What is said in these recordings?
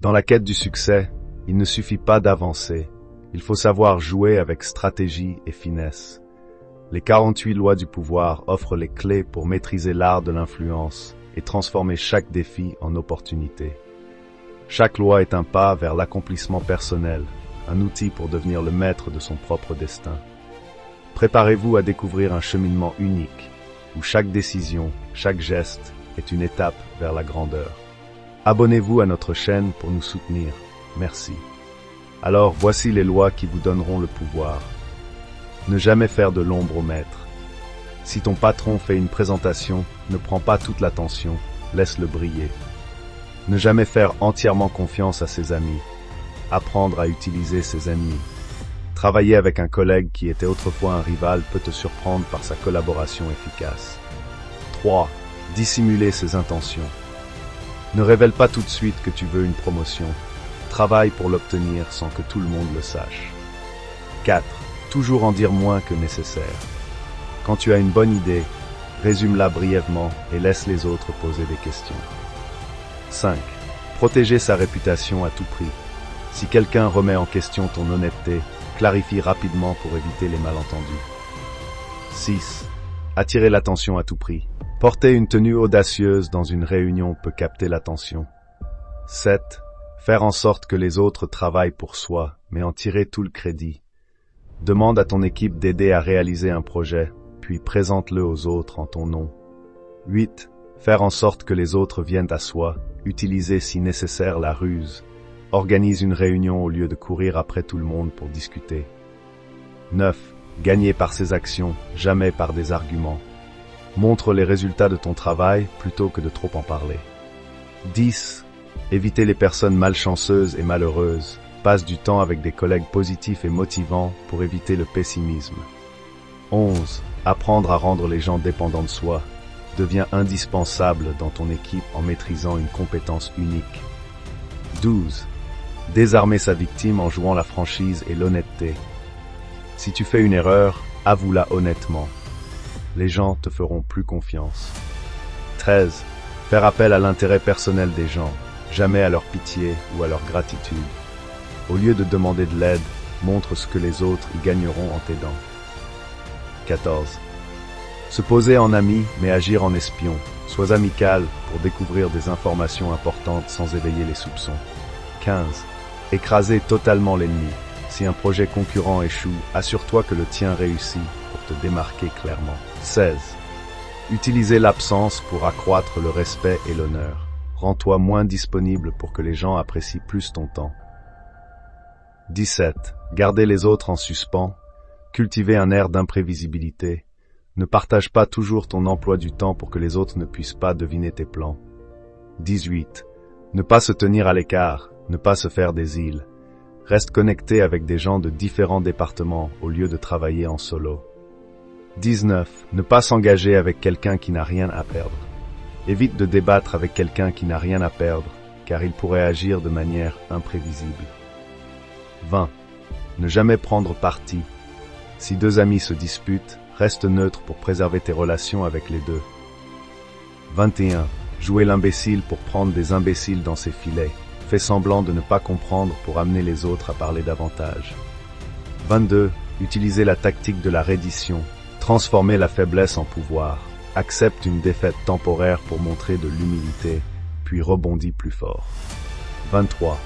Dans la quête du succès, il ne suffit pas d'avancer, il faut savoir jouer avec stratégie et finesse. Les 48 lois du pouvoir offrent les clés pour maîtriser l'art de l'influence et transformer chaque défi en opportunité. Chaque loi est un pas vers l'accomplissement personnel, un outil pour devenir le maître de son propre destin. Préparez-vous à découvrir un cheminement unique, où chaque décision, chaque geste est une étape vers la grandeur. Abonnez-vous à notre chaîne pour nous soutenir. Merci. Alors voici les lois qui vous donneront le pouvoir. Ne jamais faire de l'ombre au maître. Si ton patron fait une présentation, ne prends pas toute l'attention, laisse-le briller. Ne jamais faire entièrement confiance à ses amis. Apprendre à utiliser ses ennemis. Travailler avec un collègue qui était autrefois un rival peut te surprendre par sa collaboration efficace. 3. Dissimuler ses intentions. Ne révèle pas tout de suite que tu veux une promotion. Travaille pour l'obtenir sans que tout le monde le sache. 4. Toujours en dire moins que nécessaire. Quand tu as une bonne idée, résume-la brièvement et laisse les autres poser des questions. 5. Protéger sa réputation à tout prix. Si quelqu'un remet en question ton honnêteté, clarifie rapidement pour éviter les malentendus. 6. Attirer l'attention à tout prix. Porter une tenue audacieuse dans une réunion peut capter l'attention. 7. Faire en sorte que les autres travaillent pour soi, mais en tirer tout le crédit. Demande à ton équipe d'aider à réaliser un projet, puis présente-le aux autres en ton nom. 8. Faire en sorte que les autres viennent à soi, utiliser si nécessaire la ruse. Organise une réunion au lieu de courir après tout le monde pour discuter. 9. Gagner par ses actions, jamais par des arguments. Montre les résultats de ton travail plutôt que de trop en parler. 10. Éviter les personnes malchanceuses et malheureuses. Passe du temps avec des collègues positifs et motivants pour éviter le pessimisme. 11. Apprendre à rendre les gens dépendants de soi. Deviens indispensable dans ton équipe en maîtrisant une compétence unique. 12. Désarmer sa victime en jouant la franchise et l'honnêteté. Si tu fais une erreur, avoue-la honnêtement. Les gens te feront plus confiance. 13. Faire appel à l'intérêt personnel des gens, jamais à leur pitié ou à leur gratitude. Au lieu de demander de l'aide, montre ce que les autres y gagneront en t'aidant. 14. Se poser en ami, mais agir en espion. Sois amical pour découvrir des informations importantes sans éveiller les soupçons. 15. Écraser totalement l'ennemi. Si un projet concurrent échoue, assure-toi que le tien réussit pour te démarquer clairement. 16. Utiliser l'absence pour accroître le respect et l'honneur. Rends-toi moins disponible pour que les gens apprécient plus ton temps. 17. Garder les autres en suspens. Cultiver un air d'imprévisibilité. Ne partage pas toujours ton emploi du temps pour que les autres ne puissent pas deviner tes plans. 18. Ne pas se tenir à l'écart, ne pas se faire des îles. Reste connecté avec des gens de différents départements au lieu de travailler en solo. 19. Ne pas s'engager avec quelqu'un qui n'a rien à perdre. Évite de débattre avec quelqu'un qui n'a rien à perdre, car il pourrait agir de manière imprévisible. 20. Ne jamais prendre parti. Si deux amis se disputent, reste neutre pour préserver tes relations avec les deux. 21. Jouer l'imbécile pour prendre des imbéciles dans ses filets. Fais semblant de ne pas comprendre pour amener les autres à parler davantage. 22. Utiliser la tactique de la reddition. Transformer la faiblesse en pouvoir. Accepte une défaite temporaire pour montrer de l'humilité, puis rebondis plus fort. 23.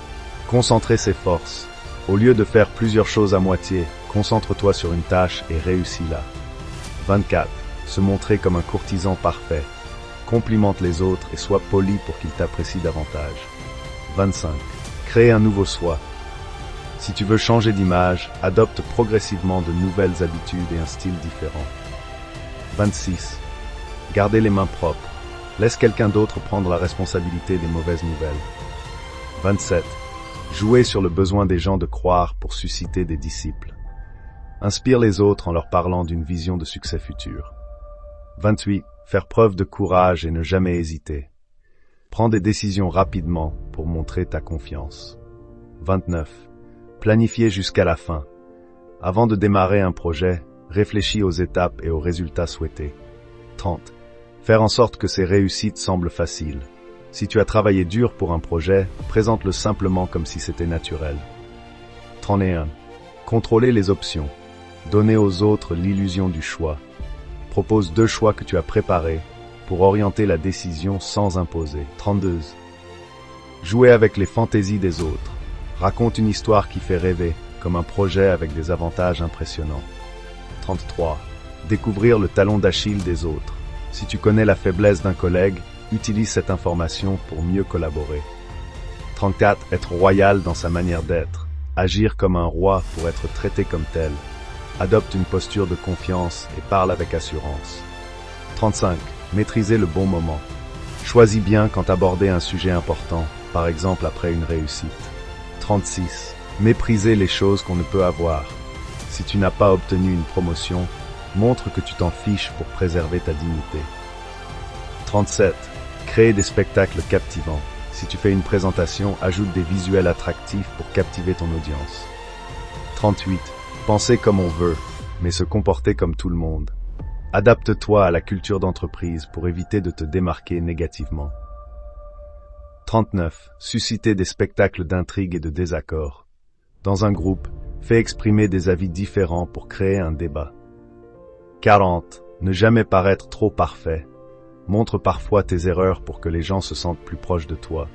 Concentrer ses forces. Au lieu de faire plusieurs choses à moitié, concentre-toi sur une tâche et réussis-la. 24. Se montrer comme un courtisan parfait. Complimente les autres et sois poli pour qu'ils t'apprécient davantage. 25. Créer un nouveau soi. Si tu veux changer d'image, adopte progressivement de nouvelles habitudes et un style différent. 26. Garder les mains propres. Laisse quelqu'un d'autre prendre la responsabilité des mauvaises nouvelles. 27. Jouer sur le besoin des gens de croire pour susciter des disciples. Inspire les autres en leur parlant d'une vision de succès futur. 28. Faire preuve de courage et ne jamais hésiter. Prends des décisions rapidement pour montrer ta confiance. 29. Planifier jusqu'à la fin. Avant de démarrer un projet, réfléchis aux étapes et aux résultats souhaités. 30. Faire en sorte que ces réussites semblent faciles. Si tu as travaillé dur pour un projet, présente-le simplement comme si c'était naturel. 31. Contrôler les options. Donner aux autres l'illusion du choix. Propose 2 choix que tu as préparés pour orienter la décision sans imposer. 32. Jouer avec les fantaisies des autres. Raconte une histoire qui fait rêver, comme un projet avec des avantages impressionnants. 33. Découvrir le talon d'Achille des autres. Si tu connais la faiblesse d'un collègue, utilise cette information pour mieux collaborer. 34. Être royal dans sa manière d'être. Agir comme un roi pour être traité comme tel. Adopte une posture de confiance et parle avec assurance. 35. Maîtriser le bon moment. Choisis bien quand aborder un sujet important, par exemple après une réussite. 36. Mépriser les choses qu'on ne peut avoir. Si tu n'as pas obtenu une promotion, montre que tu t'en fiches pour préserver ta dignité. 37. Créer des spectacles captivants. Si tu fais une présentation, ajoute des visuels attractifs pour captiver ton audience. 38. Penser comme on veut, mais se comporter comme tout le monde. Adapte-toi à la culture d'entreprise pour éviter de te démarquer négativement. 39. Susciter des spectacles d'intrigue et de désaccord. Dans un groupe, fais exprimer des avis différents pour créer un débat. 40. Ne jamais paraître trop parfait. Montre parfois tes erreurs pour que les gens se sentent plus proches de toi.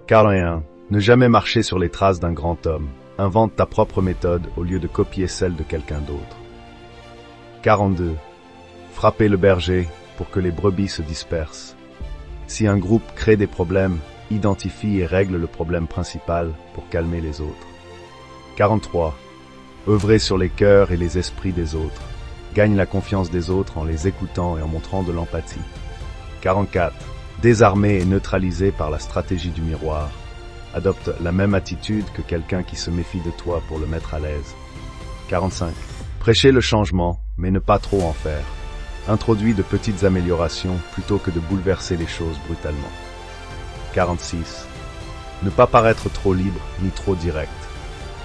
41. Ne jamais marcher sur les traces d'un grand homme. Invente ta propre méthode au lieu de copier celle de quelqu'un d'autre. 42. Frapper le berger pour que les brebis se dispersent. Si un groupe crée des problèmes, identifie et règle le problème principal pour calmer les autres. 43. Œuvrer sur les cœurs et les esprits des autres. Gagne la confiance des autres en les écoutant et en montrant de l'empathie. 44. Désarmer et neutraliser par la stratégie du miroir. Adopte la même attitude que quelqu'un qui se méfie de toi pour le mettre à l'aise. 45. Prêcher le changement, mais ne pas trop en faire. Introduis de petites améliorations plutôt que de bouleverser les choses brutalement. 46. Ne pas paraître trop libre ni trop direct.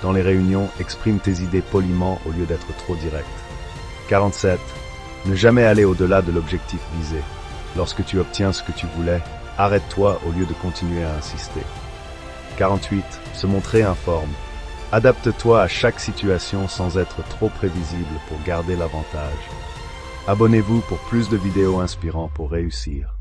Dans les réunions, exprime tes idées poliment au lieu d'être trop direct. 47. Ne jamais aller au-delà de l'objectif visé. Lorsque tu obtiens ce que tu voulais, arrête-toi au lieu de continuer à insister. 48. Se montrer informe. Adapte-toi à chaque situation sans être trop prévisible pour garder l'avantage. Abonnez-vous pour plus de vidéos inspirantes pour réussir.